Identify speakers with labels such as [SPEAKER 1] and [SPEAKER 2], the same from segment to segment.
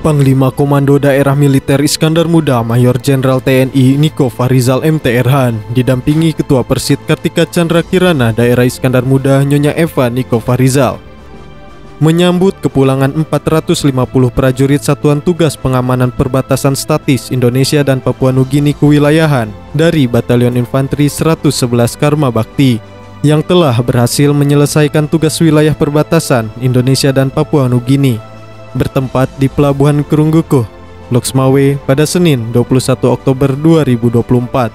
[SPEAKER 1] Panglima Komando Daerah Militer Iskandar Muda Mayor Jenderal TNI Niko Fahrizal MT Erhan didampingi Ketua Persid Kartika Chandra Kirana Daerah Iskandar Muda Nyonya Eva Niko Fahrizal menyambut kepulangan 450 prajurit Satuan Tugas Pengamanan Perbatasan Statis Indonesia dan Papua Nugini Kewilayahan dari Batalion Infanteri 111 Karma Bakti yang telah berhasil menyelesaikan tugas wilayah perbatasan Indonesia dan Papua Nugini bertempat di Pelabuhan Kerunggukuh, Loksmawe pada Senin 21 Oktober 2024.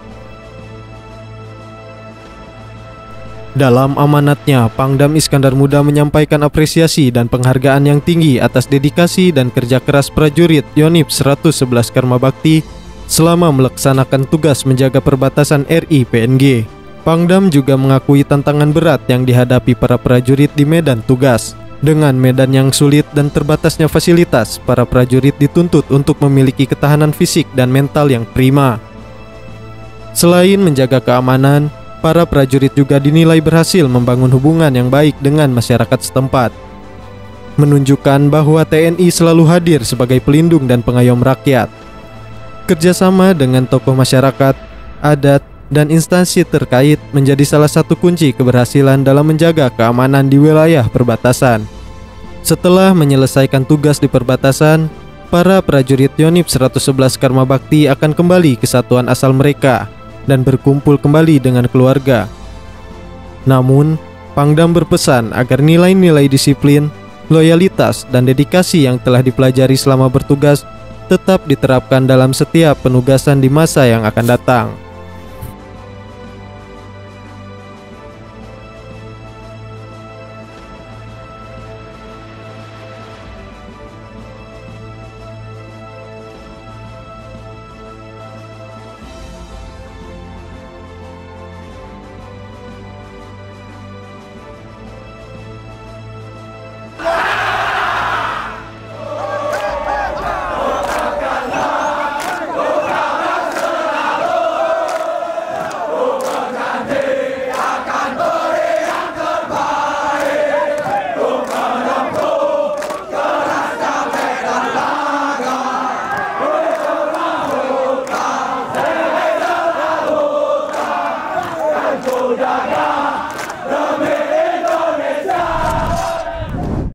[SPEAKER 1] Dalam amanatnya, Pangdam Iskandar Muda menyampaikan apresiasi dan penghargaan yang tinggi atas dedikasi dan kerja keras prajurit Yonif 111 Karma Bakti selama melaksanakan tugas menjaga perbatasan RI PNG. Pangdam juga mengakui tantangan berat yang dihadapi para prajurit di medan tugas. Dengan medan yang sulit dan terbatasnya fasilitas, para prajurit dituntut untuk memiliki ketahanan fisik dan mental yang prima. Selain menjaga keamanan, para prajurit juga dinilai berhasil membangun hubungan yang baik dengan masyarakat setempat, menunjukkan bahwa TNI selalu hadir sebagai pelindung dan pengayom rakyat. Kerjasama dengan tokoh masyarakat, adat, dan instansi terkait menjadi salah satu kunci keberhasilan dalam menjaga keamanan di wilayah perbatasan. Setelah menyelesaikan tugas di perbatasan, para prajurit Yonif 111 Karma Bakti akan kembali ke satuan asal mereka dan berkumpul kembali dengan keluarga. Namun, Pangdam berpesan agar nilai-nilai disiplin, loyalitas, dan dedikasi yang telah dipelajari selama bertugas tetap diterapkan dalam setiap penugasan di masa yang akan datang.